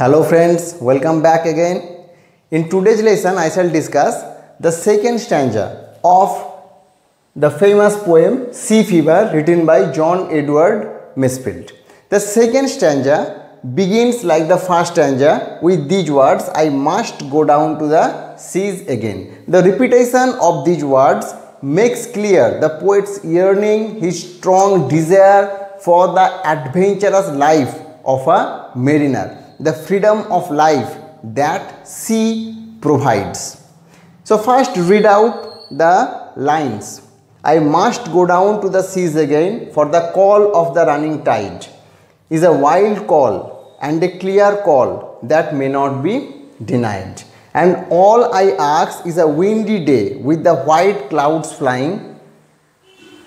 Hello friends, welcome back again. In today's lesson, I shall discuss the second stanza of the famous poem Sea Fever written by John Edward Masefield. The second stanza begins like the first stanza with these words, I must go down to the seas again. The repetition of these words makes clear the poet's yearning, his strong desire for the adventurous life of a mariner, the freedom of life that sea provides. So first read out the lines. I must go down to the seas again, for the call of the running tide is a wild call and a clear call that may not be denied. And all I ask is a windy day with the white clouds flying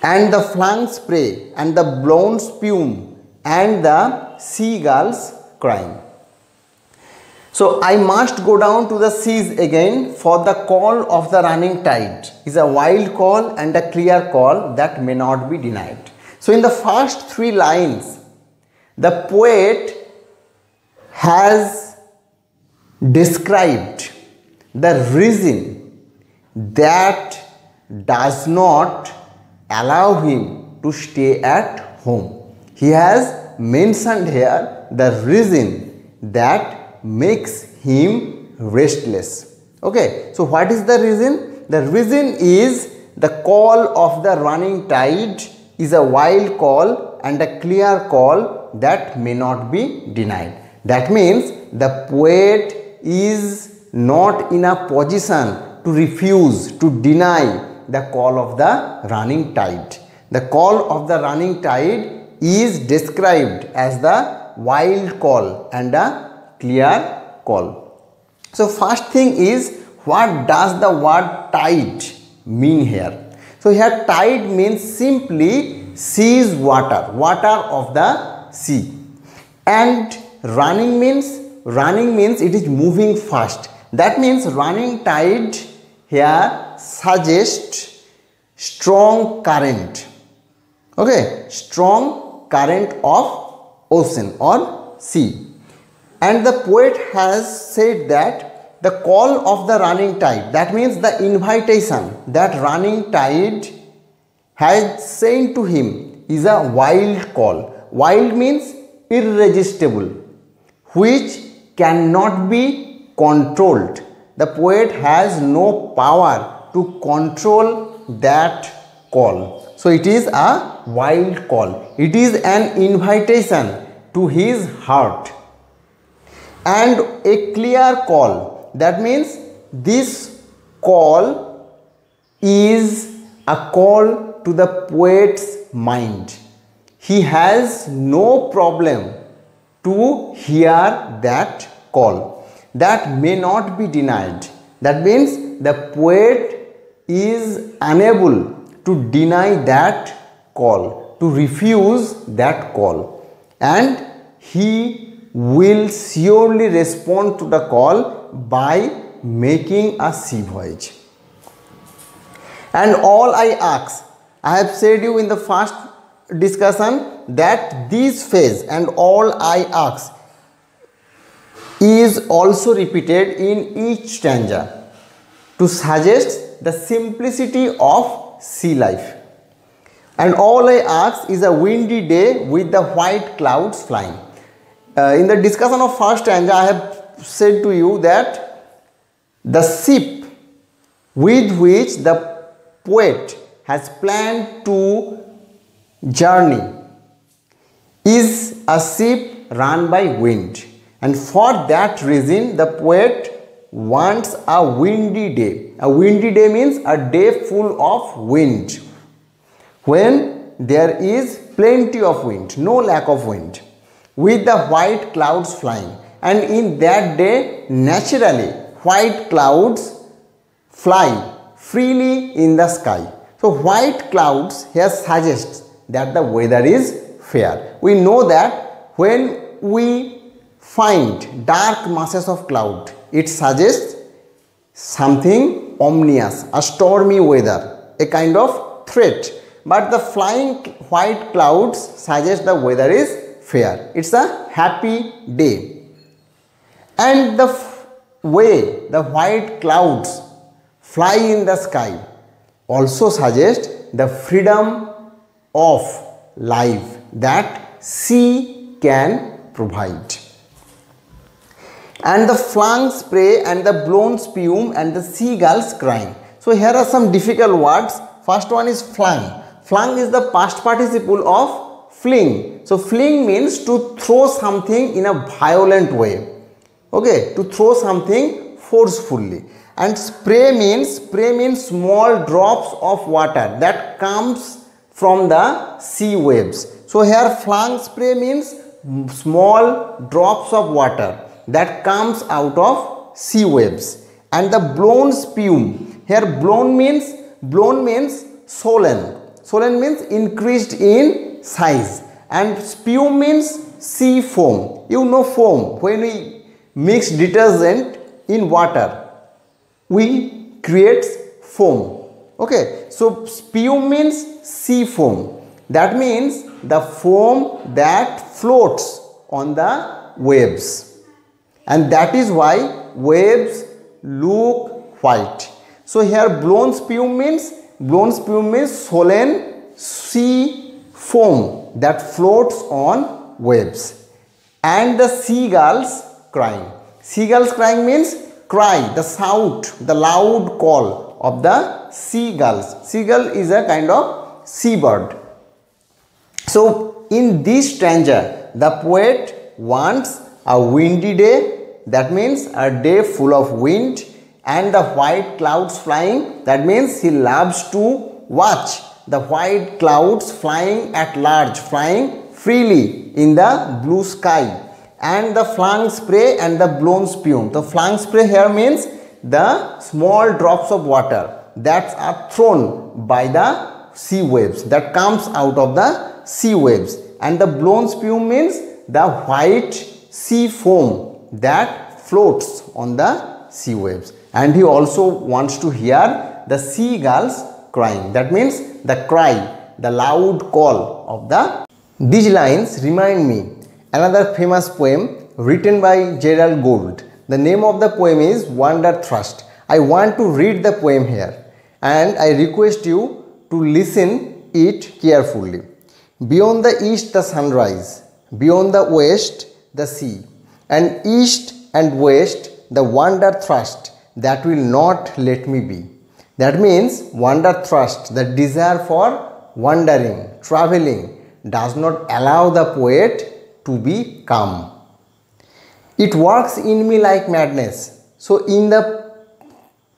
and the flung spray and the blown spume and the seagulls crying. So I must go down to the seas again, for the call of the running tide is a wild call and a clear call that may not be denied. So in the first three lines, the poet has described the reason that does not allow him to stay at home. He has mentioned here the reason that makes him restless. Okay, so what is the reason? The reason is the call of the running tide is a wild call and a clear call that may not be denied. That means the poet is not in a position to refuse, to deny the call of the running tide. The call of the running tide is described as the wild call and a clear call. So first thing is, what does the word tide mean here? So here tide means simply sea's water, water of the sea, and running means it is moving fast. That means running tide here suggests strong current. Okay, strong current of ocean or sea. And the poet has said that the call of the running tide, that means the invitation that running tide has sent to him, is a wild call. Wild means irresistible, which cannot be controlled. The poet has no power to control that call. So it is a wild call. It is an invitation to his heart. And a clear call, that means this call is a call to the poet's mind. He has no problem to hear that call. That may not be denied. That means the poet is unable to deny that call, to refuse that call, and he will surely respond to the call by making a sea voyage. And all I ask, I have said you in the first discussion that this phrase, and all I ask, is also repeated in each stanza to suggest the simplicity of sea life. And all I ask is a windy day with the white clouds flying. In the discussion of first stanza, I have said to you that the ship with which the poet has planned to journey is a ship run by wind. And for that reason, the poet wants a windy day. A windy day means a day full of wind, when there is plenty of wind, no lack of wind, with the white clouds flying. And in that day, naturally, white clouds fly freely in the sky. So white clouds here suggests that the weather is fair. We know that when we find dark masses of cloud, it suggests something ominous, a stormy weather, a kind of threat. But the flying white clouds suggest the weather is fair. It's a happy day. And the way the white clouds fly in the sky also suggest the freedom of life that sea can provide. And the flung spray and the blown spume and the seagulls crying. So here are some difficult words. First one is flung. Flung is the past participle of fling. So fling means to throw something in a violent way. Okay, to throw something forcefully. And spray means small drops of water that comes from the sea waves. So here flung spray means small drops of water that comes out of sea waves. And the blown spume, here blown means swollen. Swollen means increased in size. And spume means sea foam. You know foam, when we mix detergent in water, we create foam. Okay, so spume means sea foam. That means the foam that floats on the waves, and that is why waves look white. So here blown spume means swollen sea foam that floats on waves. And the seagulls crying. Seagulls crying means cry, the shout, the loud call of the seagulls. Seagull is a kind of seabird. So in this stanza, the poet wants a windy day, that means a day full of wind, and the white clouds flying, that means he loves to watch the white clouds flying at large, flying freely in the blue sky. And the flung spray and the blown spume. The flung spray here means the small drops of water that are thrown by the sea waves, that comes out of the sea waves. And the blown spume means the white sea foam that floats on the sea waves. And he also wants to hear the seagulls crying. That means the cry, the loud call of the. These lines remind me another famous poem written by Gerald Gould. The name of the poem is Wanderlust. I want to read the poem here, and I request you to listen it carefully. Beyond the east the sunrise, beyond the west the sea, and east and west the wanderlust that will not let me be. That means wanderlust, the desire for wandering, traveling, does not allow the poet to be calm. It works in me like madness. So in the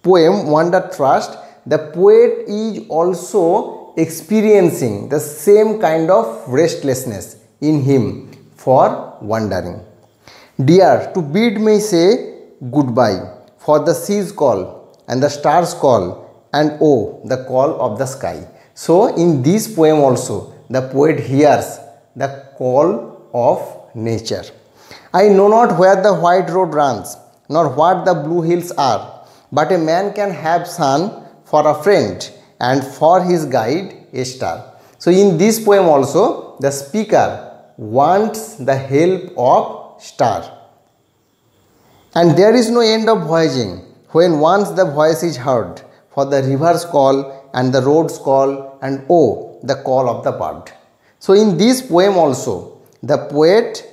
poem Wanderlust, the poet is also experiencing the same kind of restlessness in him for wandering. Dear, to bid me say goodbye, for the seas call and the stars call, and oh, the call of the sky. So in this poem also, the poet hears the call of nature. I know not where the white road runs, nor what the blue hills are, but a man can have sun for a friend, and for his guide a star. So in this poem also, the speaker wants the help of star. And there is no end of voyaging when once the voice is heard, for the rivers call and the roads call, and oh, the call of the bird. So in this poem also, the poet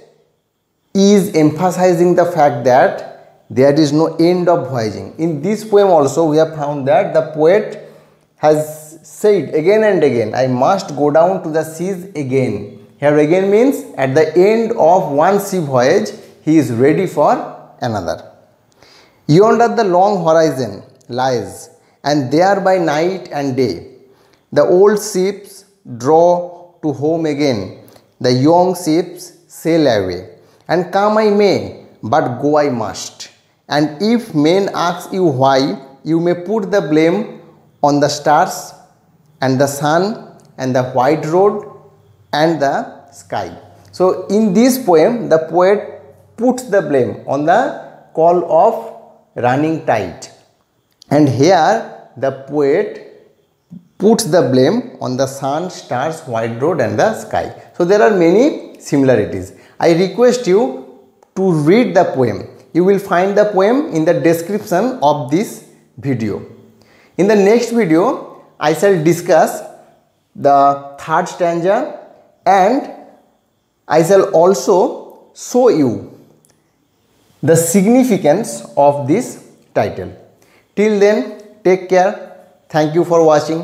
is emphasizing the fact that there is no end of voyaging. In this poem also, we have found that the poet has said again and again, I must go down to the seas again. Here again means at the end of one sea voyage, he is ready for another. Yonder the long horizon lies, and there by night and day, the old ships draw to home again, the young ships sail away. And come I may, but go I must. And if men ask you why, you may put the blame on the stars and the sun and the white road and the sky. So in this poem, the poet puts the blame on the call of running tide. And here the poet puts the blame on the sun, stars, white road and the sky. So there are many similarities. I request you to read the poem you will find the poem in the description of this video. In the next video, I shall discuss the third stanza and I shall also show you the significance of this title. Till then, take care. Thank you for watching.